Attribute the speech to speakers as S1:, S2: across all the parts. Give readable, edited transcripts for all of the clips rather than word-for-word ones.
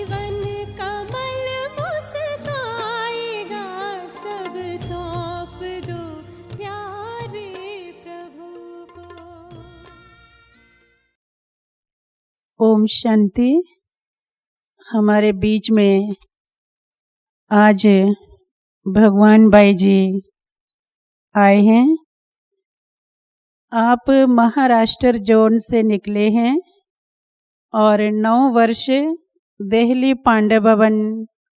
S1: One कमल मुस्काएगा, सब सौंप दो प्यारे प्रभु को।
S2: ओम शांति। हमारे बीच में आज भगवान बाई जी आए हैं। आप महाराष्ट्र जोन से निकले हैं और 9 वर्ष दिल्ली पांडे भवन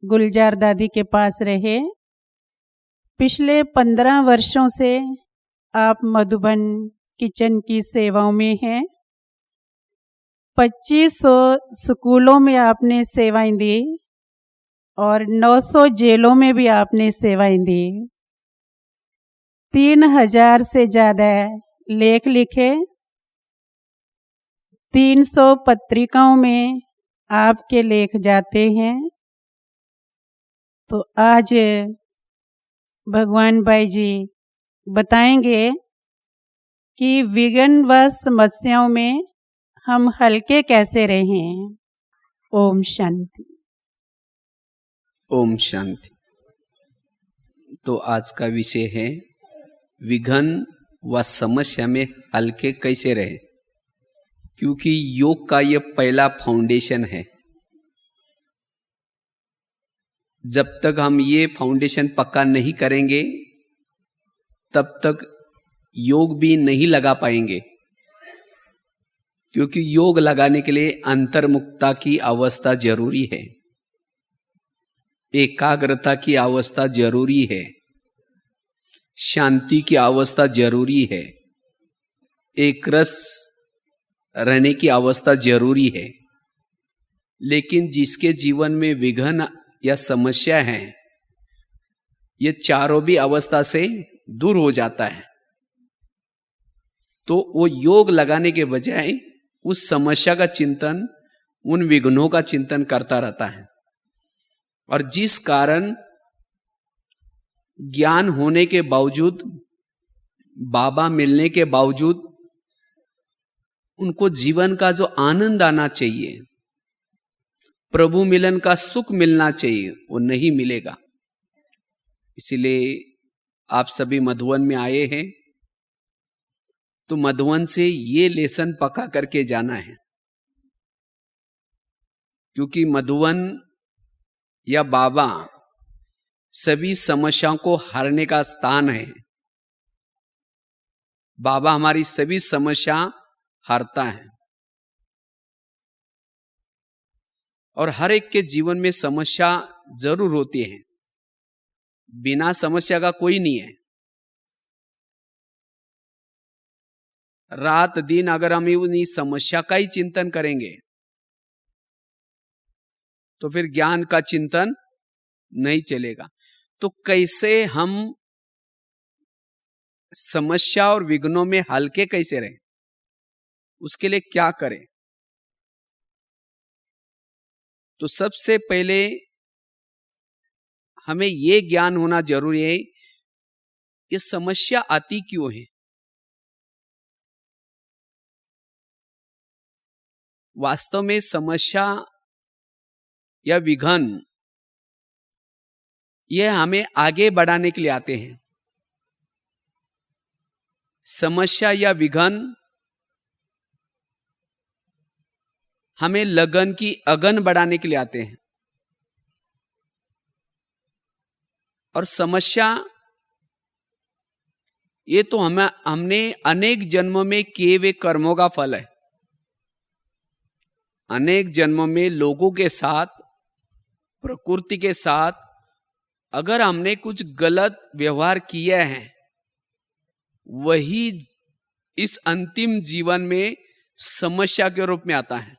S2: गुलजार दादी के पास रहे। पिछले 15 वर्षों से आप मधुबन किचन की सेवाओं में हैं। 2500 स्कूलों में आपने सेवाएं दी और 900 जेलों में भी आपने सेवाएं दी। 3000 से ज़्यादा लेख लिखे। 300 पत्रिकाओं में आपके लेख जाते हैं। तो आज भगवान बाई जी बताएंगे कि विघ्न व समस्याओं में हम हल्के कैसे रहें। ओम शांति।
S3: ओम शांति। तो आज का विषय है विघ्न व समस्या में हल्के कैसे रहे, क्योंकि योग का यह पहला फाउंडेशन है। जब तक हम ये फाउंडेशन पक्का नहीं करेंगे तब तक योग भी नहीं लगा पाएंगे, क्योंकि योग लगाने के लिए अंतर्मुखता की अवस्था जरूरी है, एकाग्रता की अवस्था जरूरी है, शांति की अवस्था जरूरी है, एक रस रहने की अवस्था जरूरी है। लेकिन जिसके जीवन में विघ्न या समस्या है, ये चारों भी अवस्था से दूर हो जाता है, तो वो योग लगाने के बजाय उस समस्या का चिंतन, उन विघ्नों का चिंतन करता रहता है। और जिस कारण ज्ञान होने के बावजूद, बाबा मिलने के बावजूद उनको जीवन का जो आनंद आना चाहिए, प्रभु मिलन का सुख मिलना चाहिए, वो नहीं मिलेगा। इसलिए आप सभी मधुवन में आए हैं तो मधुवन से ये लेसन पक्का करके जाना है, क्योंकि मधुवन या बाबा सभी समस्याओं को हरने का स्थान है। बाबा हमारी सभी समस्या हरता है। और हर एक के जीवन में समस्या जरूर होती है, बिना समस्या का कोई नहीं है। रात दिन अगर हम उन्हीं समस्या का ही चिंतन करेंगे तो फिर ज्ञान का चिंतन नहीं चलेगा। तो कैसे हम समस्या और विघ्नों में हल्के कैसे रहें, उसके लिए क्या करें? तो सबसे पहले हमें यह ज्ञान होना जरूरी है, ये समस्या आती क्यों है। वास्तव में समस्या या विघ्न यह हमें आगे बढ़ाने के लिए आते हैं। समस्या या विघ्न हमें लगन की अगन बढ़ाने के लिए आते हैं। और समस्या ये तो हमने अनेक जन्मों में किए हुए कर्मों का फल है। अनेक जन्मों में लोगों के साथ, प्रकृति के साथ अगर हमने कुछ गलत व्यवहार किया है, वही इस अंतिम जीवन में समस्या के रूप में आता है।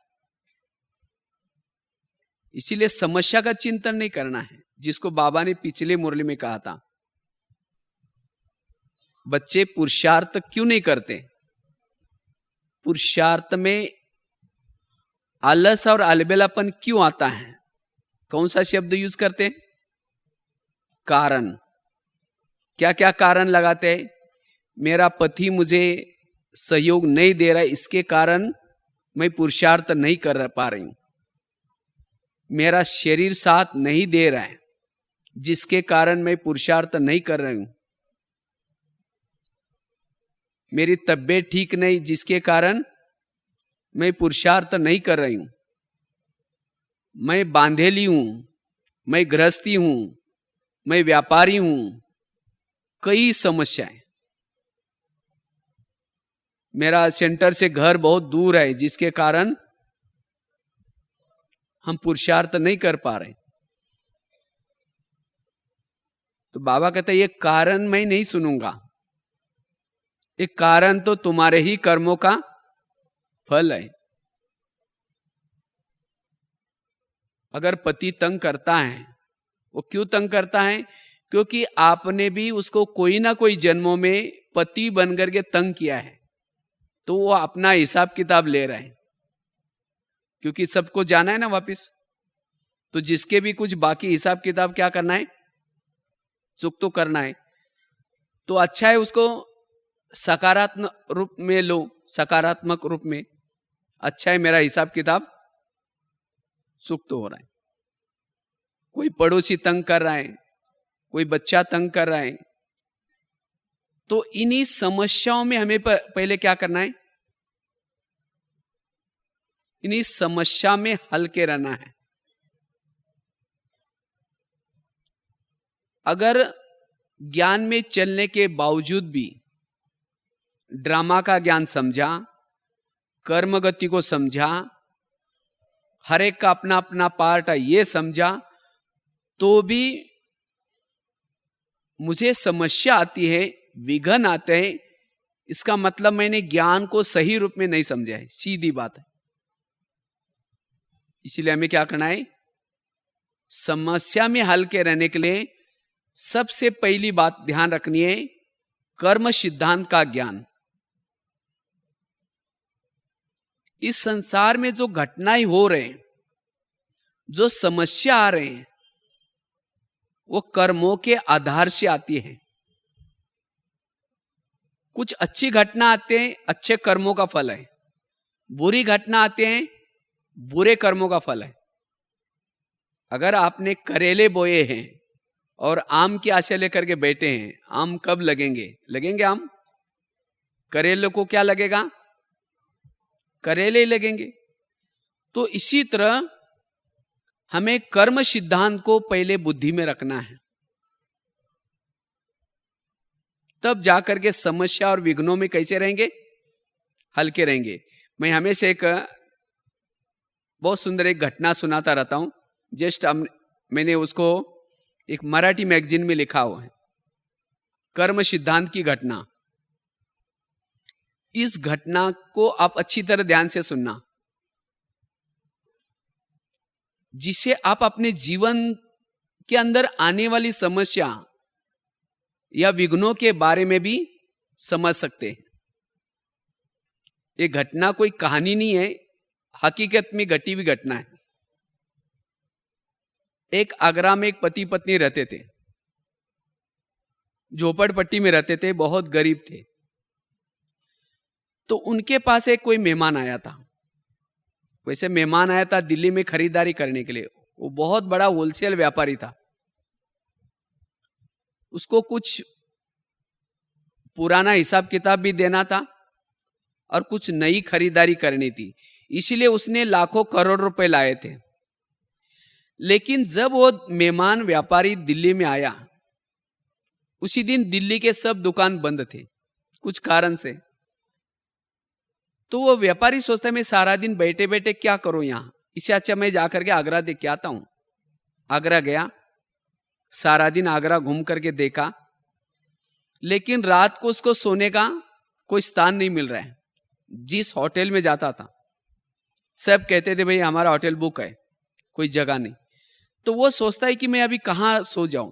S3: इसीलिए समस्या का चिंतन नहीं करना है, जिसको बाबा ने पिछले मुरली में कहा था। बच्चे पुरुषार्थ क्यों नहीं करते? पुरुषार्थ में आलस और अलबेलापन क्यों आता है? कौन सा शब्द यूज करते? कारण। क्या क्या कारण लगाते हैं? मेरा पति मुझे सहयोग नहीं दे रहा है, इसके कारण मैं पुरुषार्थ नहीं कर पा रही हूं। मेरा शरीर साथ नहीं दे रहा है, जिसके कारण मैं पुरुषार्थ नहीं कर रही हूं। मेरी तबीयत ठीक नहीं, जिसके कारण मैं पुरुषार्थ नहीं कर रही हूं। मैं बांधेली हूं, मैं गृहस्थी हूं, मैं व्यापारी हूं, कई समस्याएं। मेरा सेंटर से घर बहुत दूर है, जिसके कारण हम पुरुषार्थ नहीं कर पा रहे। तो बाबा कहते हैं ये कारण मैं नहीं सुनूंगा, ये कारण तो तुम्हारे ही कर्मों का फल है। अगर पति तंग करता है, वो क्यों तंग करता है? क्योंकि आपने भी उसको कोई ना कोई जन्मों में पति बनकर के तंग किया है, तो वो अपना हिसाब किताब ले रहा है। क्योंकि सबको जाना है ना वापिस, तो जिसके भी कुछ बाकी हिसाब किताब क्या करना है, चुक तो करना है। तो अच्छा है उसको सकारात्मक रूप में लो, सकारात्मक रूप में। अच्छा है मेरा हिसाब किताब चुक तो हो रहा है। कोई पड़ोसी तंग कर रहा है, कोई बच्चा तंग कर रहा है, तो इन्हीं समस्याओं में हमें पहले क्या करना है, इन्हीं समस्या में हल्के रहना है। अगर ज्ञान में चलने के बावजूद भी ड्रामा का ज्ञान समझा, कर्म गति को समझा, हर एक का अपना अपना पार्ट है ये समझा, तो भी मुझे समस्या आती है, विघन आते हैं, इसका मतलब मैंने ज्ञान को सही रूप में नहीं समझा है, सीधी बात है। इसीलिए हमें क्या करना है, समस्या में हल्के रहने के लिए सबसे पहली बात ध्यान रखनी है, कर्म सिद्धांत का ज्ञान। इस संसार में जो घटनाएं हो रहे हैं, जो समस्या आ रहे हैं, वो कर्मों के आधार से आती है। कुछ अच्छी घटना आते हैं, अच्छे कर्मों का फल है। बुरी घटना आते हैं, बुरे कर्मों का फल है। अगर आपने करेले बोए हैं और आम की आशा लेकर के बैठे हैं, आम कब लगेंगे? लगेंगे आम? करेले को क्या लगेगा? करेले ही लगेंगे। तो इसी तरह हमें कर्म सिद्धांत को पहले बुद्धि में रखना है, तब जाकर के समस्या और विघ्नों में कैसे रहेंगे, हल्के रहेंगे। मैं हमेशा एक बहुत सुंदर एक घटना सुनाता रहता हूं। जस्ट मैंने उसको एक मराठी मैगजीन में लिखा हुआ है, कर्म सिद्धांत की घटना। इस घटना को आप अच्छी तरह ध्यान से सुनना, जिसे आप अपने जीवन के अंदर आने वाली समस्या या विघ्नों के बारे में भी समझ सकते हैं। ये घटना कोई कहानी नहीं है, हकीकत में घटी हुई घटना है। एक आगरा में एक पति पत्नी रहते थे, झोपड़पट्टी में रहते थे, बहुत गरीब थे। तो उनके पास एक कोई मेहमान आया था। वैसे मेहमान आया था दिल्ली में खरीदारी करने के लिए। वो बहुत बड़ा होलसेल व्यापारी था। उसको कुछ पुराना हिसाब किताब भी देना था और कुछ नई खरीदारी करनी थी, इसलिए उसने लाखों करोड़ रुपए लाए थे। लेकिन जब वो मेहमान व्यापारी दिल्ली में आया, उसी दिन दिल्ली के सब दुकान बंद थे कुछ कारण से। तो वो व्यापारी सोचता है मैं सारा दिन बैठे बैठे क्या करूं यहां, इससे अच्छा मैं जाकर के आगरा देख के आता हूं। आगरा गया, सारा दिन आगरा घूम करके देखा, लेकिन रात को उसको सोने का कोई स्थान नहीं मिल रहा है। जिस होटल में जाता था सब कहते थे भाई हमारा होटल बुक है, कोई जगह नहीं। तो वो सोचता है कि मैं अभी कहां सो जाऊं।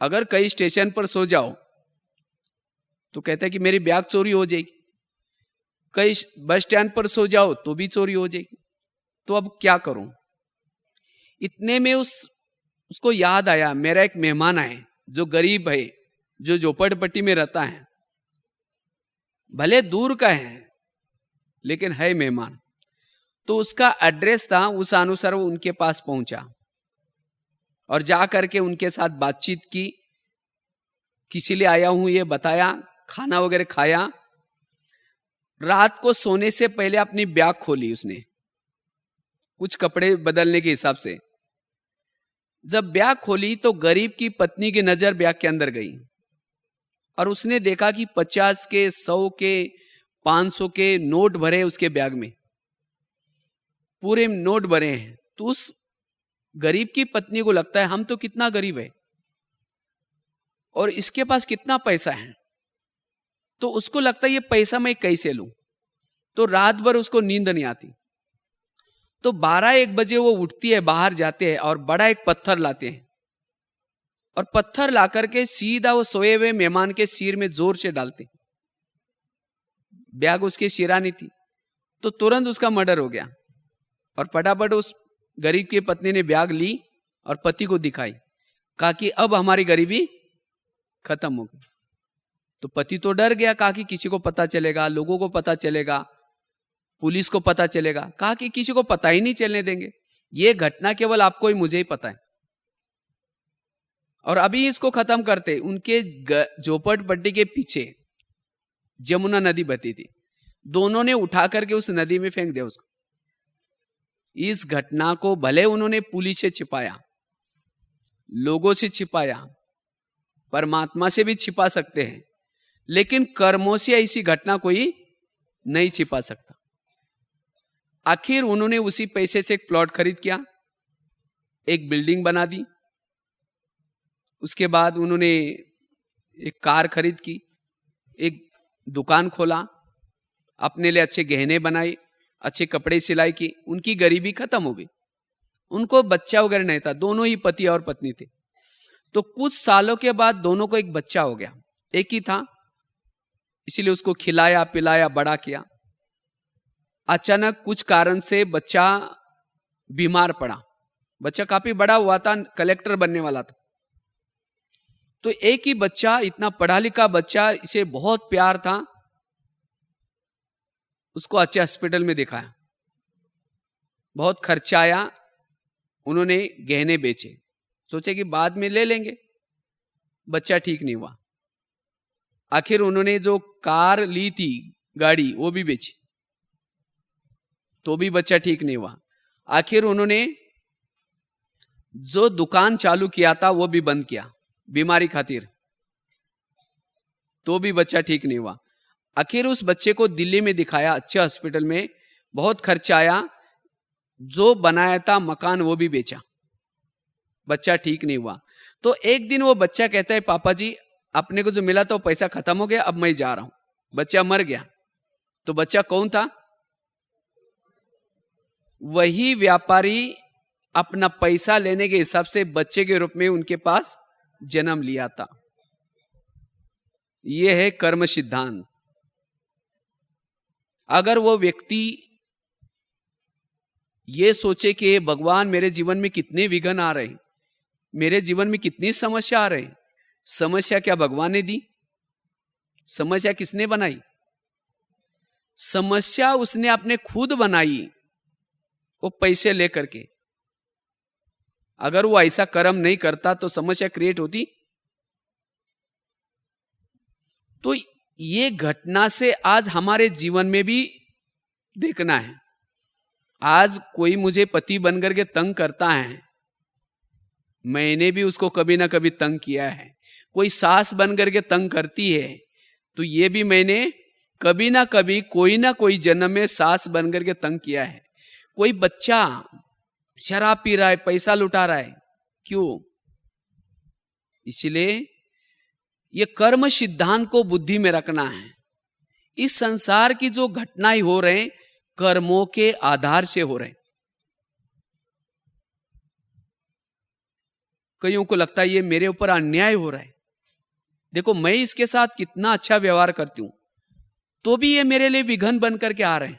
S3: अगर कई स्टेशन पर सो जाओ तो कहता है कि मेरी बैग चोरी हो जाएगी, कई बस स्टैंड पर सो जाओ तो भी चोरी हो जाएगी। तो अब क्या करूं? इतने में उसको याद आया, मेरा एक मेहमान है जो गरीब है, जो झोपड़पट्टी में रहता है, भले दूर का है लेकिन है मेहमान। तो उसका एड्रेस था, उस अनुसार वो उनके पास पहुंचा और जा करके उनके साथ बातचीत की, किसी लिए आया हूं ये बताया, खाना वगैरह खाया। रात को सोने से पहले अपनी बैग खोली उसने, कुछ कपड़े बदलने के हिसाब से। जब बैग खोली तो गरीब की पत्नी की नजर बैग के अंदर गई और उसने देखा कि 50 के, 100 के, 500 के नोट भरे उसके बैग में, पूरे नोट भरे हैं। तो उस गरीब की पत्नी को लगता है हम तो कितना गरीब है और इसके पास कितना पैसा है, तो उसको लगता है ये पैसा मैं कैसे लूं। तो रात भर उसको नींद नहीं आती। तो 12-1 बजे वो उठती है, बाहर जाते हैं और बड़ा एक पत्थर लाते हैं और पत्थर ला करके सीधा वो सोए हुए मेहमान के सिर में जोर से डालते। बैग उसके शिरानी थी, तो तुरंत उसका मर्डर हो गया। और फटाफट उस गरीब की पत्नी ने बैग ली और पति को दिखाई, कहा कि अब हमारी गरीबी खत्म हो गई। तो पति तो डर गया, कहा कि किसी को पता चलेगा, लोगों को पता चलेगा, पुलिस को पता चलेगा। कहा कि किसी को पता ही नहीं चलने देंगे, ये घटना केवल आपको ही मुझे ही पता है और अभी इसको खत्म करते। उनके झोपड़पट्टी के पीछे जमुना नदी बहती थी, दोनों ने उठा करके उस नदी में फेंक दिया उसको। इस घटना को भले उन्होंने पुलिस से छिपाया, लोगों से छिपाया, परमात्मा से भी छिपा सकते हैं, लेकिन कर्मों से ऐसी घटना कोई नहीं छिपा सकता। आखिर उन्होंने उसी पैसे से एक प्लॉट खरीद किया, एक बिल्डिंग बना दी। उसके बाद उन्होंने एक कार खरीद की, एक दुकान खोला, अपने लिए अच्छे गहने बनाए, अच्छे कपड़े सिलाई की। उनकी गरीबी खत्म हो गई। उनको बच्चा वगैरह नहीं था, दोनों ही पति और पत्नी थे। तो कुछ सालों के बाद दोनों को एक बच्चा हो गया, एक ही था, इसीलिए उसको खिलाया पिलाया बड़ा किया। अचानक कुछ कारण से बच्चा बीमार पड़ा। बच्चा काफी बड़ा हुआ था, कलेक्टर बनने वाला था। तो एक ही बच्चा, इतना पढ़ा लिखा बच्चा, इसे बहुत प्यार था, उसको अच्छे हॉस्पिटल में दिखाया, बहुत खर्चा आया। उन्होंने गहने बेचे, सोचे कि बाद में ले लेंगे, बच्चा ठीक नहीं हुआ। आखिर उन्होंने जो कार ली थी, गाड़ी, वो भी बेची, तो भी बच्चा ठीक नहीं हुआ। आखिर उन्होंने जो दुकान चालू किया था वो भी बंद किया बीमारी खातिर, तो भी बच्चा ठीक नहीं हुआ। आखिर उस बच्चे को दिल्ली में दिखाया, अच्छे हॉस्पिटल में, बहुत खर्चा आया। जो बनाया था मकान वो भी बेचा, बच्चा ठीक नहीं हुआ। तो एक दिन वो बच्चा कहता है, पापा जी अपने को जो मिला था वो पैसा खत्म हो गया, अब मैं जा रहा हूं। बच्चा मर गया। तो बच्चा कौन था? वही व्यापारी अपना पैसा लेने के हिसाब से बच्चे के रूप में उनके पास जन्म लिया था। यह है कर्म सिद्धांत। अगर वो व्यक्ति ये सोचे कि भगवान मेरे जीवन में कितने विघ्न आ रहे हैं, मेरे जीवन में कितनी समस्या आ रही, समस्या क्या भगवान ने दी? समस्या किसने बनाई? समस्या उसने अपने खुद बनाई, वो पैसे लेकर के। अगर वो ऐसा कर्म नहीं करता तो समस्या क्रिएट होती? तो ये घटना से आज हमारे जीवन में भी देखना है। आज कोई मुझे पति बनकर के तंग करता है, मैंने भी उसको कभी ना कभी तंग किया है। कोई सास बनकर के तंग करती है, तो ये भी मैंने कभी ना कभी कोई ना कोई जन्म में सास बनकर के तंग किया है। कोई बच्चा शराब पी रहा है, पैसा लुटा रहा है, क्यों? इसलिए ये कर्म सिद्धांत को बुद्धि में रखना है। इस संसार की जो घटनाएं हो रहे हैं, कर्मों के आधार से हो रहे हैं। कईयों को लगता है ये मेरे ऊपर अन्याय हो रहा है, देखो मैं इसके साथ कितना अच्छा व्यवहार करती हूं, तो भी ये मेरे लिए विघ्न बन करके आ रहे हैं।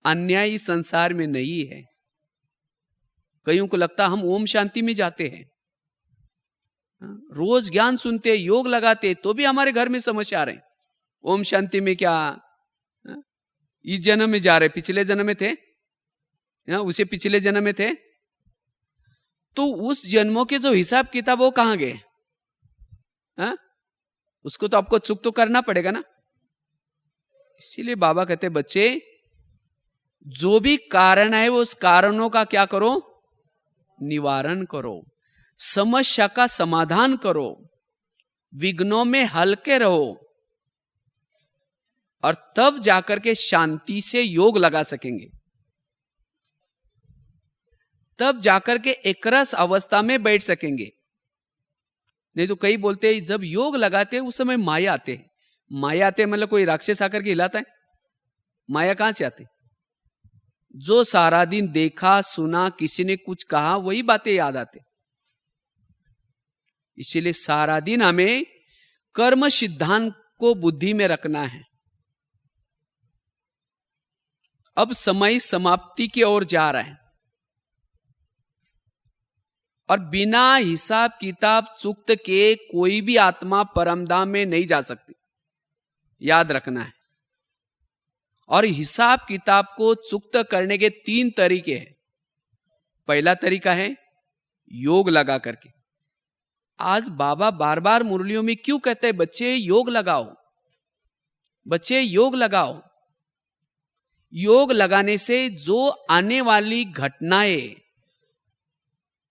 S3: अन्याय इस संसार में नहीं है। कईयों को लगता हम ओम शांति में जाते हैं, रोज ज्ञान सुनते, योग लगाते, तो भी हमारे घर में समस्या आ रहे हैं। ओम शांति में क्या इस जन्म में जा रहे, पिछले जन्म में थे? उसे पिछले जन्म में थे, तो उस जन्मों के जो हिसाब किताब वो कहां गए? उसको तो आपको चुक तो करना पड़ेगा ना। इसीलिए बाबा कहते बच्चे, जो भी कारण है वो उस कारणों का क्या करो? निवारण करो, समस्या का समाधान करो, विघ्नों में हल्के रहो, और तब जाकर के शांति से योग लगा सकेंगे। तब जाकर के एकरस अवस्था में बैठ सकेंगे। नहीं तो कई बोलते हैं जब योग लगाते हैं उस समय माया आते। माया आते मतलब कोई राक्षस आकर के हिलाता है? माया कहां से आती? जो सारा दिन देखा सुना, किसी ने कुछ कहा, वही बातें याद आते। इसीलिए सारा दिन हमें कर्म सिद्धांत को बुद्धि में रखना है। अब समय समाप्ति की ओर जा रहा है, और बिना हिसाब किताब चुक्त के कोई भी आत्मा परमधाम में नहीं जा सकती, याद रखना है। और हिसाब किताब को चुक्त करने के 3 तरीके हैं। पहला तरीका है योग लगा करके। आज बाबा बार बार मुरलियों में क्यों कहते हैं बच्चे योग लगाओ, बच्चे योग लगाओ। योग लगाने से जो आने वाली घटनाएं,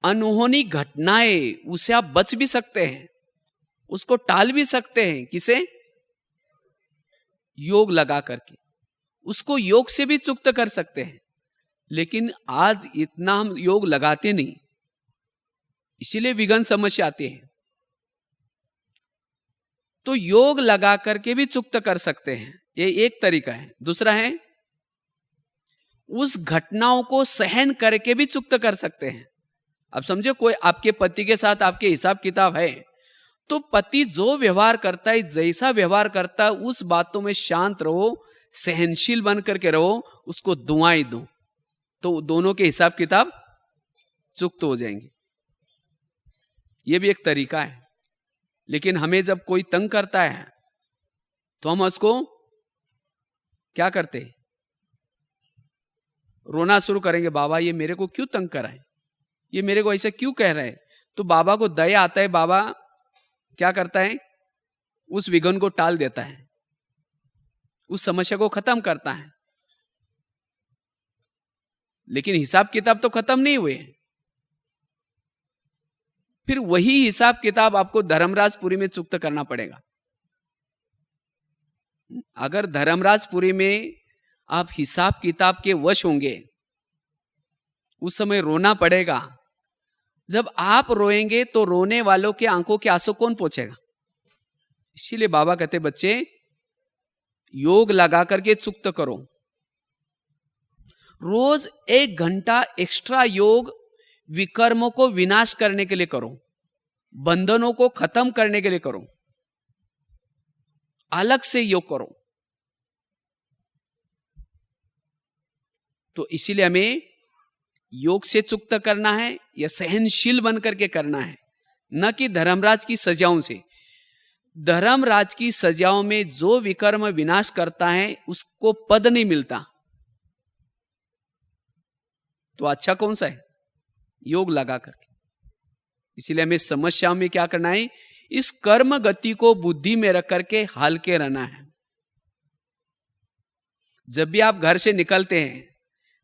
S3: अनहोनी घटनाएं, उसे आप बच भी सकते हैं, उसको टाल भी सकते हैं। किसे? योग लगा करके। उसको योग से भी चुक्त कर सकते हैं। लेकिन आज इतना हम योग लगाते नहीं, इसीलिए विघ्न समस्या आते हैं। तो योग लगा करके भी चुक्त कर सकते हैं, ये एक तरीका है। दूसरा है उस घटनाओं को सहन करके भी चुक्त कर सकते हैं। अब समझे कोई आपके पति के साथ आपके हिसाब किताब है, तो पति जो व्यवहार करता है, जैसा व्यवहार करता है, उस बातों में शांत रहो, सहनशील बन करके रहो, उसको दुआएं दो, तो दोनों के हिसाब किताब चुक्त हो जाएंगे। यह भी एक तरीका है। लेकिन हमें जब कोई तंग करता है तो हम उसको क्या करते हैं? रोना शुरू करेंगे, बाबा ये मेरे को क्यों तंग कर रहा है, ये मेरे को ऐसा क्यों कह रहा है। तो बाबा को दया आता है, बाबा क्या करता है? उस विघ्न को टाल देता है, उस समस्या को खत्म करता है। लेकिन हिसाब किताब तो खत्म नहीं हुए। फिर वही हिसाब किताब आपको धर्मराजपुरी में चुक्त करना पड़ेगा। अगर धर्मराजपुरी में आप हिसाब किताब के वश होंगे, उस समय रोना पड़ेगा। जब आप रोएंगे तो रोने वालों के आंखों के आंसू कौन पोंछेगा? इसीलिए बाबा कहते बच्चे योग लगा करके चुक्त करो। रोज 1 घंटा एक्स्ट्रा योग विकर्मों को विनाश करने के लिए करो, बंधनों को खत्म करने के लिए करो, अलग से योग करो। तो इसीलिए हमें योग से चुक्त करना है या सहनशील बन करके करना है, न कि धर्मराज की सजाओं से। धर्मराज की सजाओं में जो विकर्म विनाश करता है उसको पद नहीं मिलता। तो अच्छा कौन सा है? योग लगा करके। इसीलिए हमें समस्याओं में क्या करना है? इस कर्म गति को बुद्धि में रख करके हल्के रहना है। जब भी आप घर से निकलते हैं,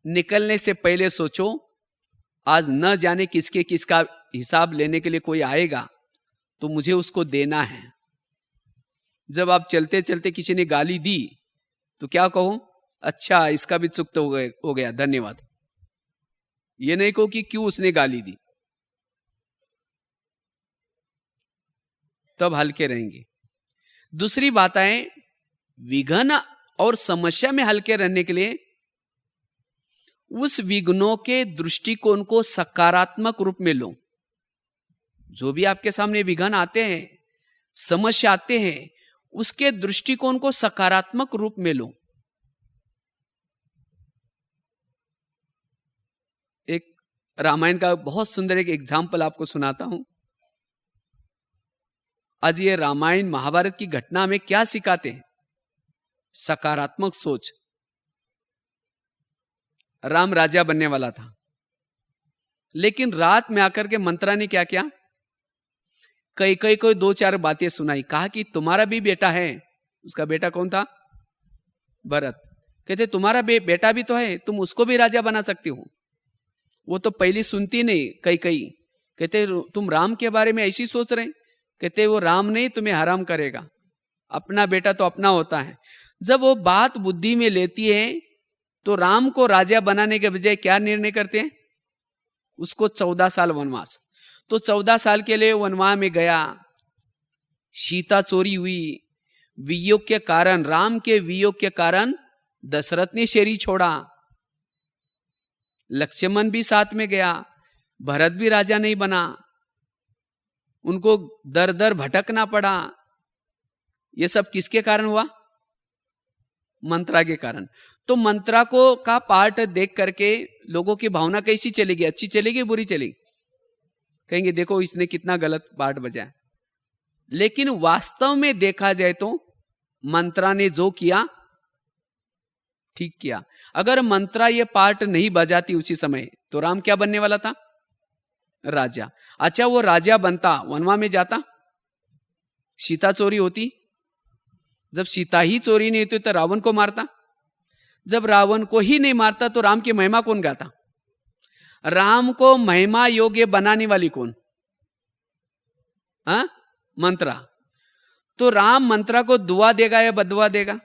S3: निकलने से पहले सोचो आज न जाने किसके किसका हिसाब लेने के लिए कोई आएगा, तो मुझे उसको देना है। जब आप चलते चलते किसी ने गाली दी तो क्या कहो? अच्छा इसका भी चुक्त हो गया, धन्यवाद। ये नहीं कहो कि क्यों उसने गाली दी। तब हल्के रहेंगे। दूसरी बात है, विघ्न और समस्या में हल्के रहने के लिए उस विघ्नों के दृष्टिकोण को सकारात्मक रूप में लो। जो भी आपके सामने विघ्न आते हैं, समस्या आते हैं, उसके दृष्टिकोण को सकारात्मक रूप में लो। एक रामायण का बहुत सुंदर एक एग्जाम्पल आपको सुनाता हूं। आज ये रामायण महाभारत की घटना में क्या सिखाते हैं? सकारात्मक सोच। राम राजा बनने वाला था, लेकिन रात में आकर के मंत्रा ने क्या किया, कई कई को 2-4 बातें सुनाई। कहा कि तुम्हारा भी बेटा है। उसका बेटा कौन था? भरत। कहते तुम्हारा बेटा भी तो है, तुम उसको भी राजा बना सकती हो। वो तो पहली सुनती नहीं कई कहते तुम राम के बारे में ऐसी सोच रहे। कहते वो राम नहीं तुम्हें हराम करेगा, अपना बेटा तो अपना होता है। जब वो बात बुद्धि में लेती है तो राम को राजा बनाने के बजाय क्या निर्णय करते हैं? उसको 14 साल वनवास। तो 14 साल के लिए वनवास में गया, सीता चोरी हुई, वियोग के कारण, राम के वियोग के कारण दशरथ ने शरीर छोड़ा, लक्ष्मण भी साथ में गया, भरत भी राजा नहीं बना, उनको दर दर भटकना पड़ा। ये सब किसके कारण हुआ? मंत्रा के कारण। तो मंत्रा को का पार्ट देख करके लोगों की भावना कैसी चलेगी? अच्छी चलेगी, बुरी चलेगी? कहेंगे देखो इसने कितना गलत पार्ट बजाया। लेकिन वास्तव में देखा जाए तो मंत्रा ने जो किया ठीक किया। अगर मंत्रा ये पार्ट नहीं बजाती उसी समय तो राम क्या बनने वाला था? राजा। अच्छा, वो राजा बनता, वनवा में जाता, सीता चोरी होती। जब सीता ही चोरी नहीं होती तो रावण को मारता। जब रावण को ही नहीं मारता तो राम की महिमा कौन गाता? राम को महिमा योग्य बनाने वाली कौन? हाँ, मंत्रा। तो राम मंत्रा को दुआ देगा या बदुआ देगा?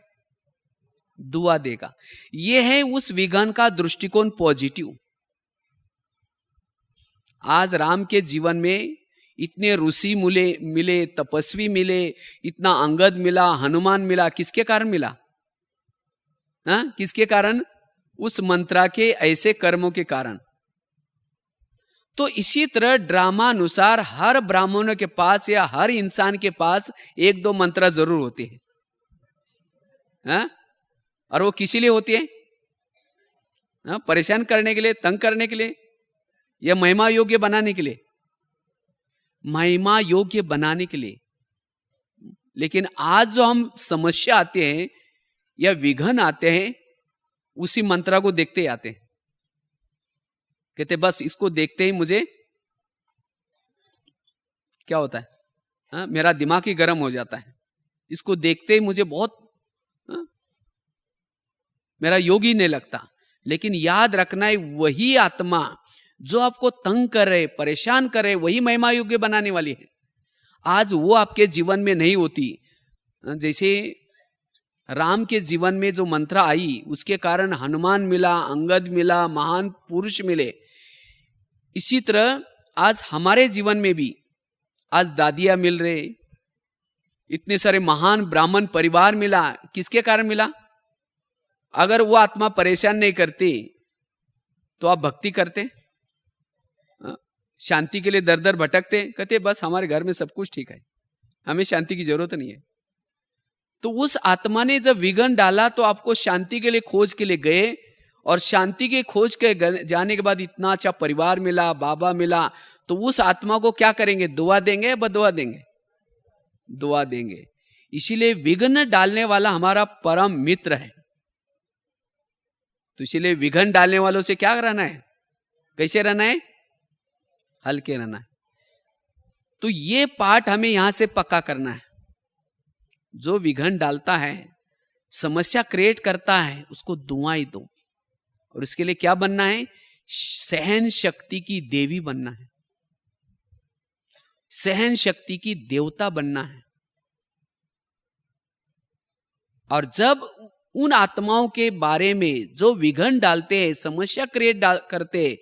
S3: दुआ देगा। यह है उस विघन का दृष्टिकोण पॉजिटिव। आज राम के जीवन में इतने ऋषि मिले, तपस्वी मिले, इतना अंगद मिला, हनुमान मिला, किसके कारण मिला? हाँ, किसके कारण? उस मंत्रा के ऐसे कर्मों के कारण। तो इसी तरह ड्रामा अनुसार हर ब्राह्मणों के पास या हर इंसान के पास 1-2 मंत्रा जरूर होते हैं। हाँ? और वो किसी लिए होती है? हाँ? परेशान करने के लिए, तंग करने के लिए, या महिमा योग्य बनाने के लिए? महिमा योग्य बनाने के लिए। लेकिन आज जो हम समस्या आते हैं या विघन आते हैं, उसी मंत्रा को देखते ही आते हैं। कहते बस इसको देखते ही मुझे क्या होता है? हाँ, मेरा दिमाग ही गर्म हो जाता है। इसको देखते ही मुझे बहुत मेरा योग ही नहीं लगता। लेकिन याद रखना है, वही आत्मा जो आपको तंग कर रहे, परेशान कर रहे, वही महिमा योग्य बनाने वाली है। आज वो आपके जीवन में नहीं होती। जैसे राम के जीवन में जो मंत्रा आई, उसके कारण हनुमान मिला, अंगद मिला, महान पुरुष मिले। इसी तरह आज हमारे जीवन में भी आज दादियां मिल रहे, इतने सारे महान ब्राह्मण परिवार मिला। किसके कारण मिला? अगर वो आत्मा परेशान नहीं करती तो आप भक्ति करते? शांति के लिए दर दर भटकते? कहते बस हमारे घर में सब कुछ ठीक है, हमें शांति की जरूरत नहीं है। तो उस आत्मा ने जब विघन डाला तो आपको शांति के लिए खोज के लिए गए, और शांति के खोज के जाने के बाद इतना अच्छा परिवार मिला, बाबा मिला, तो उस आत्मा को क्या करेंगे? दुआ देंगे या बदुआ देंगे? दुआ देंगे। इसीलिए विघ्न डालने वाला हमारा परम मित्र है। तो इसीलिए विघ्न डालने वालों से क्या रहना है? कैसे रहना है? हल्के रहना है। तो ये पाठ हमें यहां से पक्का करना है। जो विघ्न डालता है, समस्या क्रिएट करता है, उसको दुआएं दो। और इसके लिए क्या बनना है? सहन शक्ति की देवी बनना है, सहन शक्ति की देवता बनना है। और जब उन आत्माओं के बारे में जो विघ्न डालते हैं, समस्या क्रिएट करते हैं,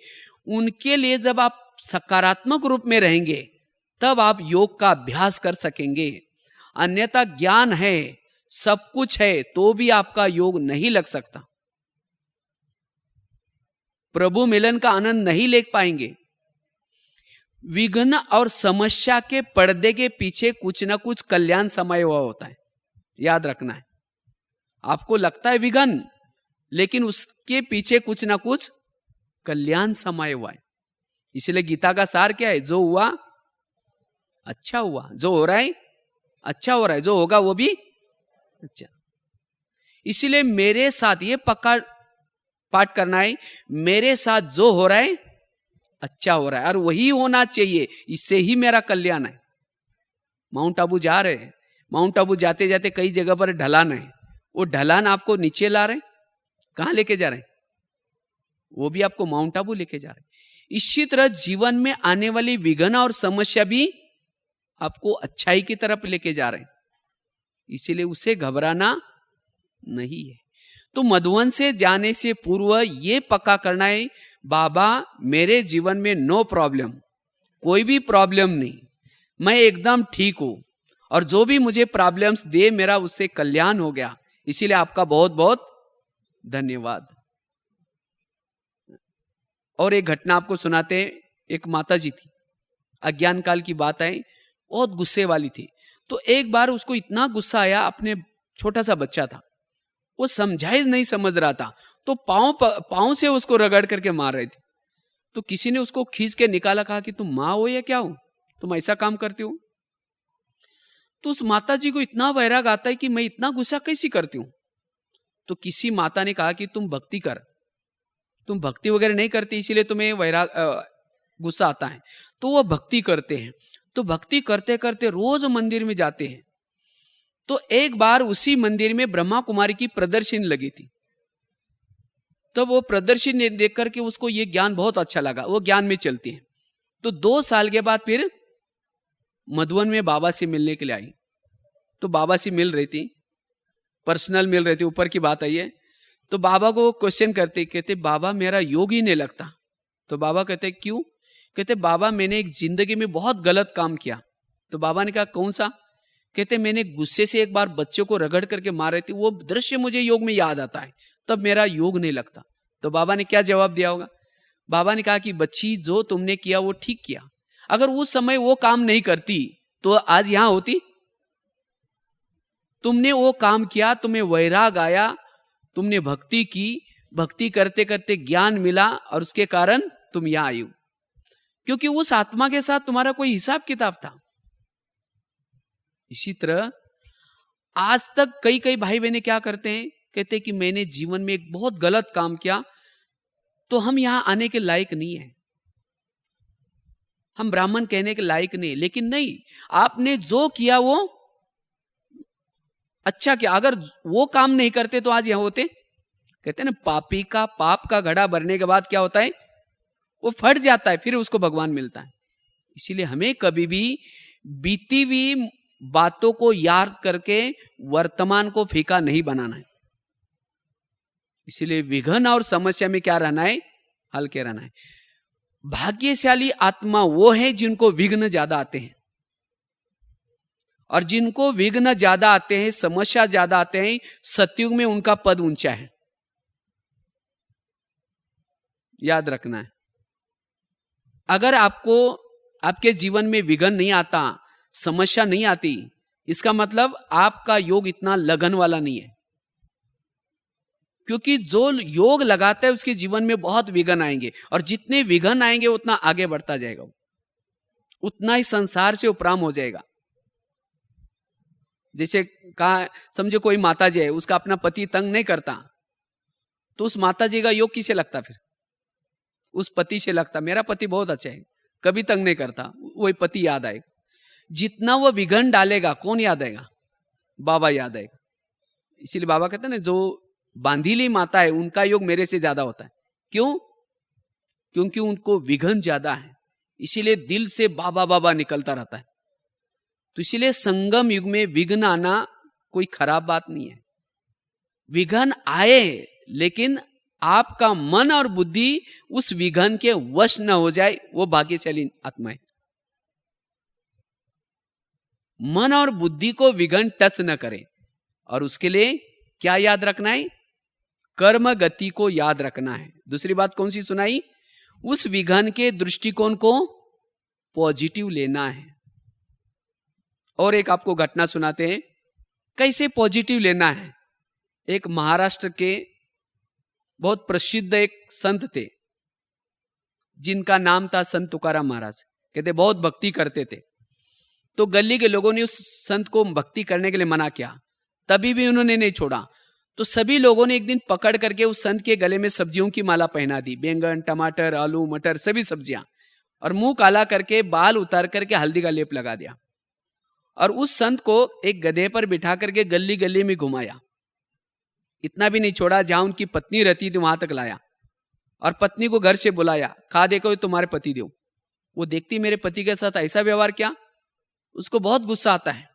S3: उनके लिए जब आप सकारात्मक रूप में रहेंगे, तब आप योग का अभ्यास कर सकेंगे। अन्यथा ज्ञान है, सब कुछ है, तो भी आपका योग नहीं लग सकता। प्रभु मिलन का आनंद नहीं ले पाएंगे। विघ्न और समस्या के पर्दे के पीछे कुछ ना कुछ कल्याण समाया हुआ होता है, याद रखना है। आपको लगता है विघ्न, लेकिन उसके पीछे कुछ ना कुछ कल्याण समाया हुआ है। इसलिए गीता का सार क्या है? जो हुआ अच्छा हुआ, जो हो रहा है अच्छा हो रहा है, जो होगा वो भी अच्छा। इसलिए मेरे साथ ये पक्का पाठ करना है, मेरे साथ जो हो रहा है अच्छा हो रहा है और वही होना चाहिए, इससे ही मेरा कल्याण है। माउंट आबू जा रहे हैं, माउंट आबू जाते जाते कई जगह पर ढलान है, वो ढलान आपको नीचे ला रहे, कहाँ लेके जा रहे हैं? वो भी आपको माउंट आबू लेके जा रहे हैं। इसी तरह जीवन में आने वाली विघ्न और समस्या भी आपको अच्छाई की तरफ लेके जा रहे हैं, इसीलिए उसे घबराना नहीं है। तो मधुवन से जाने से पूर्व ये पक्का करना है, बाबा मेरे जीवन में नो प्रॉब्लम, कोई भी प्रॉब्लम नहीं, मैं एकदम ठीक हूं और जो भी मुझे प्रॉब्लम्स दे मेरा उससे कल्याण हो गया, इसीलिए आपका बहुत बहुत धन्यवाद। और एक घटना आपको सुनाते हैं। एक माता जी थी, अज्ञान काल की बात है, बहुत गुस्से वाली थी। तो एक बार उसको इतना गुस्सा आया, अपने छोटा सा बच्चा था, वो समझाए नहीं समझ रहा था, तो पांव से उसको रगड़ करके मार रहे थे। तो किसी ने उसको खींच के निकाला, कहा कि तुम माँ हो या क्या हो, तुम ऐसा काम करते हो। तो उस माता जी को इतना वैराग आता है कि मैं इतना गुस्सा कैसे करती हूं। तो किसी माता ने कहा कि तुम भक्ति कर, तुम भक्ति वगैरह नहीं करती इसीलिए तुम्हें वैराग गुस्सा आता है। तो वो भक्ति करते हैं, तो भक्ति करते करते रोज मंदिर में जाते हैं। तो एक बार उसी मंदिर में ब्रह्मा कुमारी की प्रदर्शनी लगी थी। तो वो प्रदर्शनी देख करके उसको ये ज्ञान बहुत अच्छा लगा, वो ज्ञान में चलती है। तो 2 साल के बाद फिर मधुवन में बाबा से मिलने के लिए आई। तो बाबा से मिल रही थी, पर्सनल मिल रही थी, ऊपर की बात आई है। तो बाबा को क्वेश्चन करते, कहते बाबा मेरा योग ही नहीं लगता। तो बाबा कहते क्यों? कहते बाबा मैंने एक जिंदगी में बहुत गलत काम किया। तो बाबा ने कहा कौन सा? कहते मैंने गुस्से से एक बार बच्चों को रगड़ करके मार रही थी, वो दृश्य मुझे योग में याद आता है, तब मेरा योग नहीं लगता। तो बाबा ने क्या जवाब दिया होगा? बाबा ने कहा कि बच्ची जो तुमने किया वो ठीक किया, अगर उस समय वो काम नहीं करती तो आज यहां होती? तुमने वो काम किया, तुम्हें वैराग आया, तुमने भक्ति की, भक्ति करते करते ज्ञान मिला और उसके कारण तुम यहां आई हो, क्योंकि उस आत्मा के साथ तुम्हारा कोई हिसाब किताब था। इसी तरह आज तक कई कई भाई बहने क्या करते हैं, कहते कि मैंने जीवन में एक बहुत गलत काम किया तो हम यहां आने के लायक नहीं है, हम ब्राह्मण कहने के लायक नहीं। लेकिन नहीं, आपने जो किया वो अच्छा किया, अगर वो काम नहीं करते तो आज यहां होते। कहते हैं ना, पापी का पाप का घड़ा भरने के बाद क्या होता है, वो फट जाता है, फिर उसको भगवान मिलता है। इसीलिए हमें कभी भी बीती हुई बातों को याद करके वर्तमान को फीका नहीं बनाना है। इसीलिए विघ्न और समस्या में क्या रहना है, हल्के रहना है। भाग्यशाली आत्मा वो है जिनको विघ्न ज्यादा आते हैं, और जिनको विघ्न ज्यादा आते हैं, समस्या ज्यादा आते हैं, सतयुग में उनका पद ऊंचा है, याद रखना है। अगर आपको आपके जीवन में विघ्न नहीं आता, समस्या नहीं आती, इसका मतलब आपका योग इतना लगन वाला नहीं है। क्योंकि जो योग लगाता है उसके जीवन में बहुत विघ्न आएंगे, और जितने विघ्न आएंगे उतना आगे बढ़ता जाएगा, उतना ही संसार से उपराम हो जाएगा। जैसे कहा, समझो कोई माता जी है, उसका अपना पति तंग नहीं करता, तो उस माता जी का योग किसे लगता? फिर उस पति से लगता, मेरा पति बहुत अच्छा है, कभी तंग नहीं करता, वही पति याद आएगा। जितना वो विघ्न डालेगा, कौन याद आएगा? बाबा याद आएगा। इसीलिए बाबा कहते हैं ना, जो बांधीली माता है उनका योग मेरे से ज्यादा होता है। क्यों? क्योंकि उनको विघ्न ज्यादा है, इसीलिए दिल से बाबा बाबा निकलता रहता है। तो इसीलिए संगम युग में विघ्न आना कोई खराब बात नहीं है। विघ्न आए, लेकिन आपका मन और बुद्धि उस विघ्न के वश न हो जाए, वो भाग्यशाली आत्मा है। मन और बुद्धि को विघ्न टच न करे, और उसके लिए क्या याद रखना है? कर्म गति को याद रखना है। दूसरी बात कौन सी सुनाई? उस विघ्न के दृष्टिकोण को पॉजिटिव लेना है। और एक आपको घटना सुनाते हैं, कैसे पॉजिटिव लेना है। एक महाराष्ट्र के बहुत प्रसिद्ध एक संत थे, जिनका नाम था संत तुकाराम महाराज। कहते बहुत भक्ति करते थे। तो गली के लोगों ने उस संत को भक्ति करने के लिए मना किया, तभी भी उन्होंने नहीं छोड़ा। तो सभी लोगों ने एक दिन पकड़ करके उस संत के गले में सब्जियों की माला पहना दी, बैंगन, टमाटर, आलू, मटर, सभी सब्जियां, और मुंह काला करके बाल उतार करके हल्दी का लेप लगा दिया, और उस संत को एक गधे पर बिठा करके गली गली में घुमाया। इतना भी नहीं छोड़ा, जहां उनकी पत्नी रहती थी वहां तक लाया, और पत्नी को घर से बुलाया, खा देखो ये तुम्हारे पति देव। वो देखती मेरे पति के साथ ऐसा व्यवहार किया, उसको बहुत गुस्सा आता है।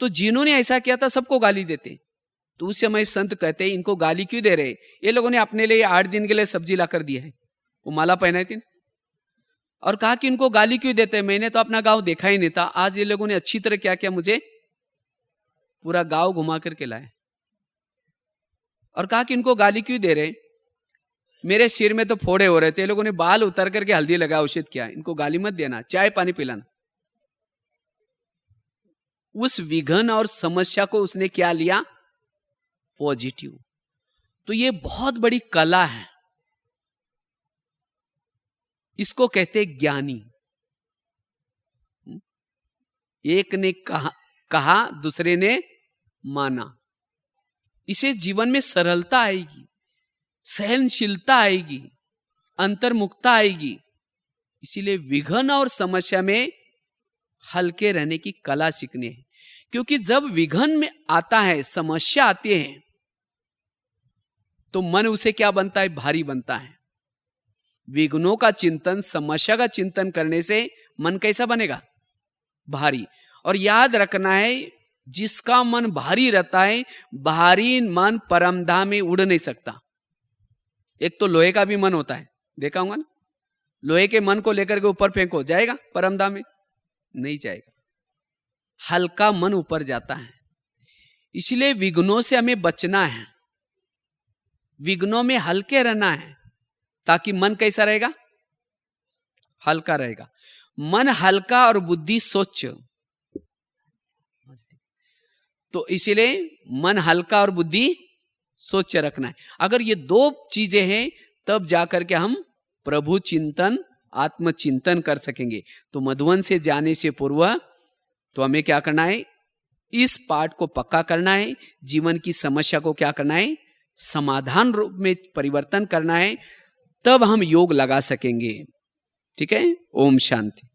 S3: तो जिन्होंने ऐसा किया था सबको गाली देते। तो उस समय संत कहते हैं इनको गाली क्यों दे रहे, ये लोगों ने अपने लिए 8 दिन के लिए सब्जी ला कर दी है, वो माला पहनाई थी, और कहा कि इनको गाली क्यों देते हैं, मैंने तो अपना गांव देखा ही नहीं था, आज ये लोगों ने अच्छी तरह क्या किया, मुझे पूरा गांव घुमा करके लाए। और कहा कि इनको गाली क्यों दे रहे, मेरे सिर में तो फोड़े हो रहे थे, ये लोगों ने बाल उतर करके हल्दी लगा, औषध किया, इनको गाली मत देना, चाय पानी पिलाना। उस विघन और समस्या को उसने क्या लिया, पॉजिटिव। तो ये बहुत बड़ी कला है, इसको कहते ज्ञानी। एक ने कहा दूसरे ने माना, इसे जीवन में सरलता आएगी, सहनशीलता आएगी, अंतर्मुखता आएगी। इसीलिए विघन और समस्या में हल्के रहने की कला सीखनी है, क्योंकि जब विघन में आता है, समस्या आती है, तो मन उसे क्या बनता है, भारी बनता है। विघ्नों का चिंतन, समस्या का चिंतन करने से मन कैसा बनेगा, भारी। और याद रखना है, जिसका मन भारी रहता है, भारी मन परमधाम में उड़ नहीं सकता। एक तो लोहे का भी मन होता है, देखा होगा ना, लोहे के मन को लेकर के ऊपर फेंको, जाएगा परमधाम में, नहीं जाएगा। हल्का मन ऊपर जाता है। इसलिए विघ्नों से हमें बचना है, विघ्नों में हल्के रहना है, ताकि मन कैसा रहेगा, हल्का रहेगा। मन हल्का और बुद्धि स्वच्छ, तो इसीलिए मन हल्का और बुद्धि स्वच्छ रखना है। अगर ये 2 चीजें हैं, तब जाकर के हम प्रभु चिंतन, आत्मचिंतन कर सकेंगे। तो मधुवन से जाने से पूर्व तो हमें क्या करना है, इस पाठ को पक्का करना है, जीवन की समस्या को क्या करना है, समाधान रूप में परिवर्तन करना है, तब हम योग लगा सकेंगे। ठीक है, ओम शांति।